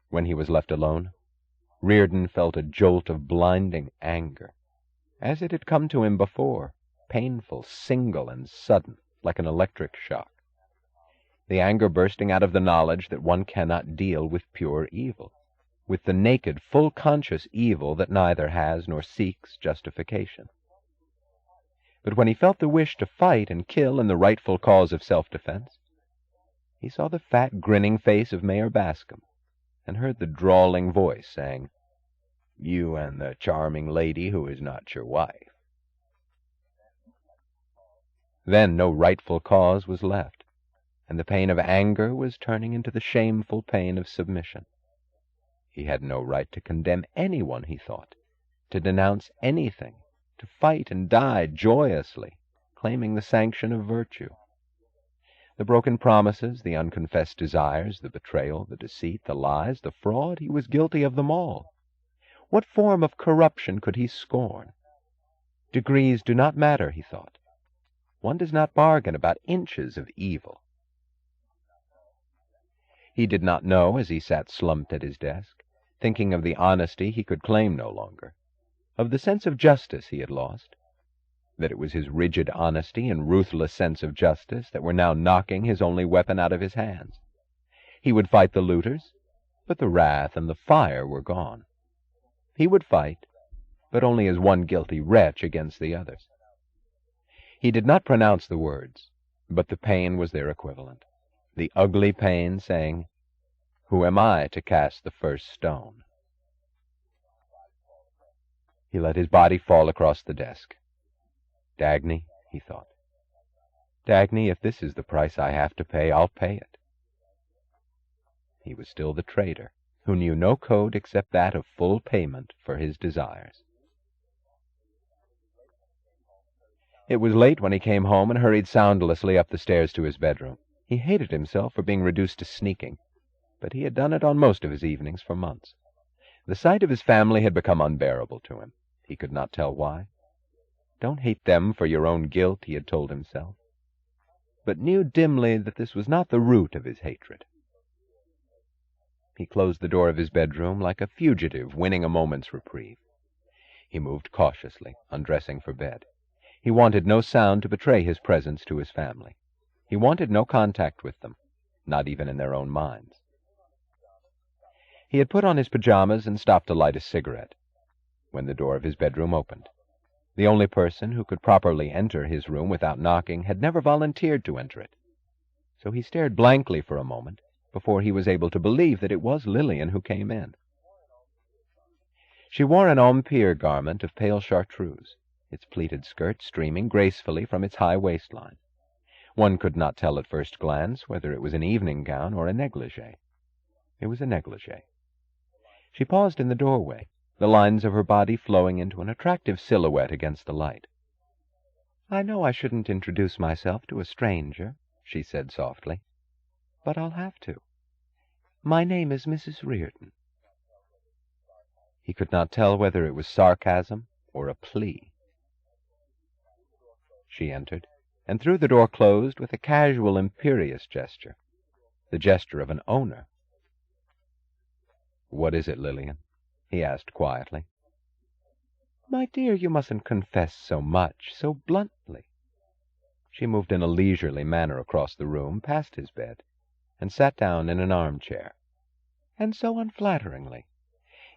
When he was left alone, Reardon felt a jolt of blinding anger, as it had come to him before, painful, single, and sudden, like an electric shock. The anger bursting out of the knowledge that one cannot deal with pure evil, with the naked, full conscious evil that neither has nor seeks justification. But when he felt the wish to fight and kill in the rightful cause of self-defense, he saw the fat, grinning face of Mayor Bascom, and heard the drawling voice saying, "You and the charming lady who is not your wife." Then no rightful cause was left, and the pain of anger was turning into the shameful pain of submission. He had no right to condemn anyone, he thought, to denounce anything, to fight and die joyously, claiming the sanction of virtue. The broken promises, the unconfessed desires, the betrayal, the deceit, the lies, the fraud, he was guilty of them all. What form of corruption could he scorn? Degrees do not matter, he thought. One does not bargain about inches of evil. He did not know, as he sat slumped at his desk, thinking of the honesty he could claim no longer, of the sense of justice he had lost, that it was his rigid honesty and ruthless sense of justice that were now knocking his only weapon out of his hands. He would fight the looters, but the wrath and the fire were gone. He would fight, but only as one guilty wretch against the others. He did not pronounce the words, but the pain was their equivalent, the ugly pain saying, "Who am I to cast the first stone?" He let his body fall across the desk. Dagny, he thought. Dagny, if this is the price I have to pay, I'll pay it. He was still the traitor, who knew no code except that of full payment for his desires. It was late when he came home and hurried soundlessly up the stairs to his bedroom. He hated himself for being reduced to sneaking, but he had done it on most of his evenings for months. The sight of his family had become unbearable to him. He could not tell why. Don't hate them for your own guilt, he had told himself, but knew dimly that this was not the root of his hatred. He closed the door of his bedroom like a fugitive winning a moment's reprieve. He moved cautiously, undressing for bed. He wanted no sound to betray his presence to his family. He wanted no contact with them, not even in their own minds. He had put on his pajamas and stopped to light a cigarette, when the door of his bedroom opened. The only person who could properly enter his room without knocking had never volunteered to enter it. So he stared blankly for a moment before he was able to believe that it was Lillian who came in. She wore an empire garment of pale chartreuse, its pleated skirt streaming gracefully from its high waistline. One could not tell at first glance whether it was an evening gown or a negligee. It was a negligee. She paused in the doorway, the lines of her body flowing into an attractive silhouette against the light. "I know I shouldn't introduce myself to a stranger," she said softly, "but I'll have to. My name is Mrs. Reardon." He could not tell whether it was sarcasm or a plea. She entered, and threw the door closed with a casual, imperious gesture, the gesture of an owner. "What is it, Lillian?" he asked quietly. "My dear, you mustn't confess so much, so bluntly." She moved in a leisurely manner across the room, past his bed, and sat down in an armchair. "And so unflatteringly.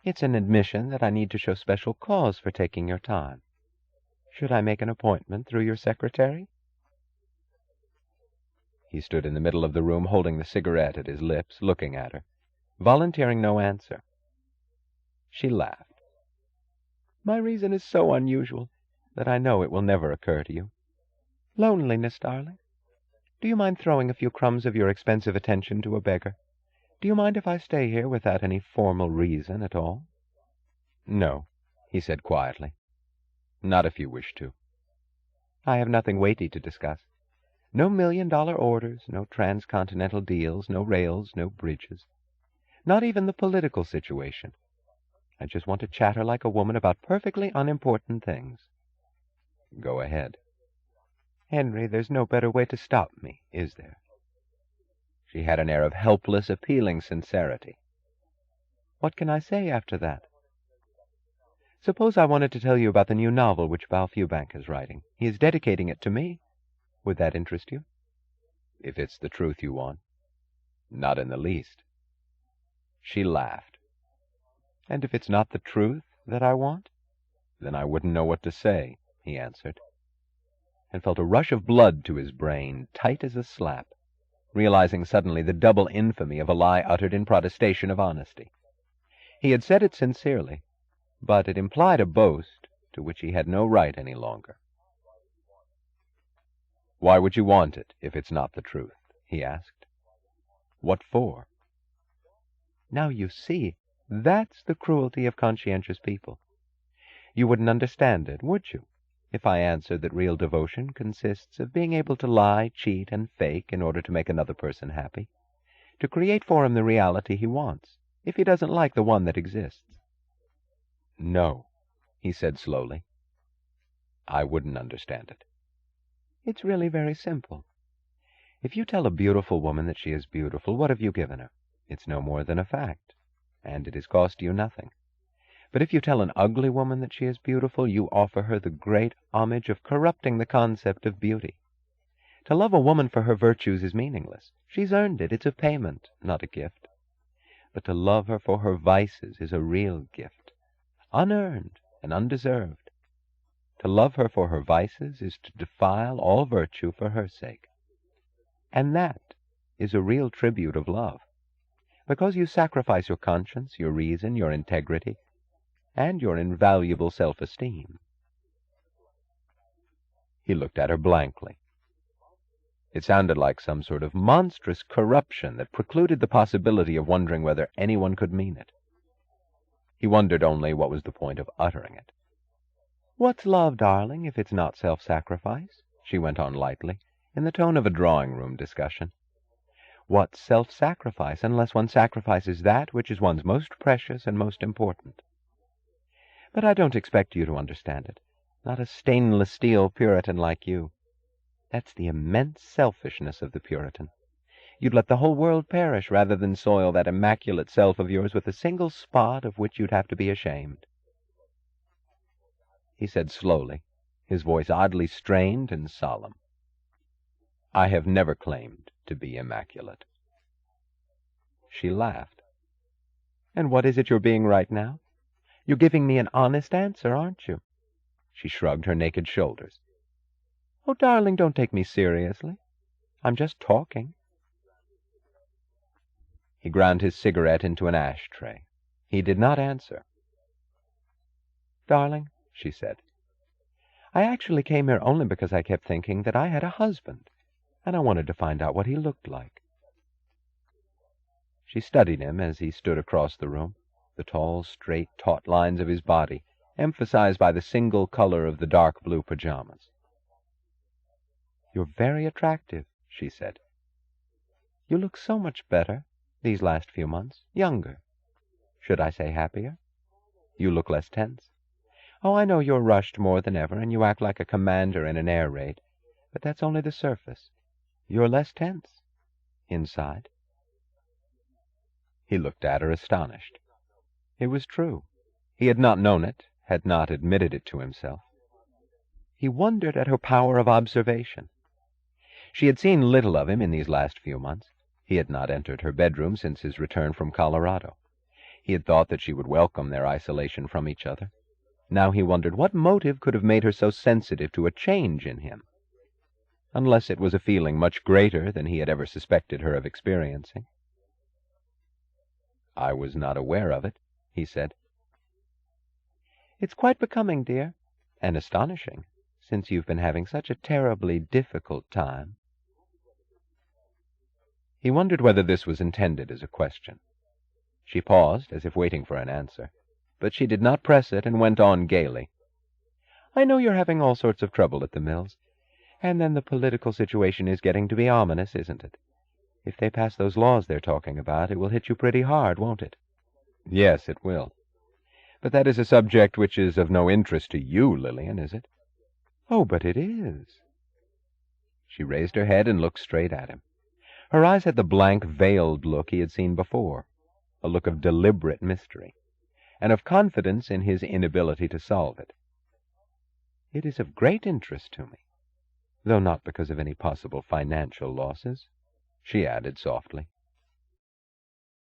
It's an admission that I need to show special cause for taking your time. Should I make an appointment through your secretary?" He stood in the middle of the room, holding the cigarette at his lips, looking at her, volunteering no answer. She laughed. "My reason is so unusual that I know it will never occur to you. Loneliness, darling. Do you mind throwing a few crumbs of your expensive attention to a beggar? Do you mind if I stay here without any formal reason at all?" "No," he said quietly. "Not if you wish to." "I have nothing weighty to discuss. No $1,000,000 orders, no transcontinental deals, no rails, no bridges. Not even the political situation. I just want to chatter like a woman about perfectly unimportant things." "Go ahead." "Henry, there's no better way to stop me, is there?" She had an air of helpless, appealing sincerity. What can I say after that? Suppose I wanted to tell you about the new novel which Val Fewbank is writing. He is dedicating it to me. Would that interest you? If it's the truth you want. Not in the least. She laughed. And if it's not the truth that I want? Then I wouldn't know what to say, he answered, and felt a rush of blood to his brain, tight as a slap, realizing suddenly the double infamy of a lie uttered in protestation of honesty. He had said it sincerely, but it implied a boast to which he had no right any longer. Why would you want it if it's not the truth? He asked. What for? Now you see, that's the cruelty of conscientious people. You wouldn't understand it, would you, if I answered that real devotion consists of being able to lie, cheat, and fake in order to make another person happy, to create for him the reality he wants, if he doesn't like the one that exists? No, he said slowly. I wouldn't understand it. It's really very simple. If you tell a beautiful woman that she is beautiful, what have you given her? It's no more than a fact, and it has cost you nothing. But if you tell an ugly woman that she is beautiful, you offer her the great homage of corrupting the concept of beauty. To love a woman for her virtues is meaningless. She's earned it. It's a payment, not a gift. But to love her for her vices is a real gift, unearned and undeserved. To love her for her vices is to defile all virtue for her sake. And that is a real tribute of love, because you sacrifice your conscience, your reason, your integrity, and your invaluable self-esteem. He looked at her blankly. It sounded like some sort of monstrous corruption that precluded the possibility of wondering whether anyone could mean it. He wondered only what was the point of uttering it. What's love, darling, if it's not self-sacrifice? She went on lightly, in the tone of a drawing-room discussion. What's self-sacrifice unless one sacrifices that which is one's most precious and most important? But I don't expect you to understand it. Not a stainless steel Puritan like you. That's the immense selfishness of the Puritan. You'd let the whole world perish rather than soil that immaculate self of yours with a single spot of which you'd have to be ashamed. He said slowly, his voice oddly strained and solemn. I have never claimed to be immaculate. She laughed. And what is it you're being right now? You're giving me an honest answer, aren't you? She shrugged her naked shoulders. Oh, darling, don't take me seriously. I'm just talking. He ground his cigarette into an ashtray. He did not answer. Darling, she said, I actually came here only because I kept thinking that I had a husband, and I wanted to find out what he looked like. She studied him as he stood across the room, the tall, straight, taut lines of his body, emphasized by the single color of the dark blue pajamas. You're very attractive, she said. You look so much better these last few months, younger. Should I say happier? You look less tense. Oh, I know you're rushed more than ever, and you act like a commander in an air raid, but that's only the surface. You're less tense inside. He looked at her astonished. It was true. He had not known it, had not admitted it to himself. He wondered at her power of observation. She had seen little of him in these last few months. He had not entered her bedroom since his return from Colorado. He had thought that she would welcome their isolation from each other. Now he wondered what motive could have made her so sensitive to a change in him, unless it was a feeling much greater than he had ever suspected her of experiencing. I was not aware of it, he said. It's quite becoming, dear, and astonishing, since you've been having such a terribly difficult time. He wondered whether this was intended as a question. She paused, as if waiting for an answer, but she did not press it and went on gaily. I know you're having all sorts of trouble at the mills, and then the political situation is getting to be ominous, isn't it? If they pass those laws they're talking about, it will hit you pretty hard, won't it? Yes, it will. But that is a subject which is of no interest to you, Lillian, is it? Oh, but it is. She raised her head and looked straight at him. Her eyes had the blank, veiled look he had seen before. a look of deliberate mystery, and of confidence in his inability to solve it. "It is of great interest to me, though not because of any possible financial losses," she added softly.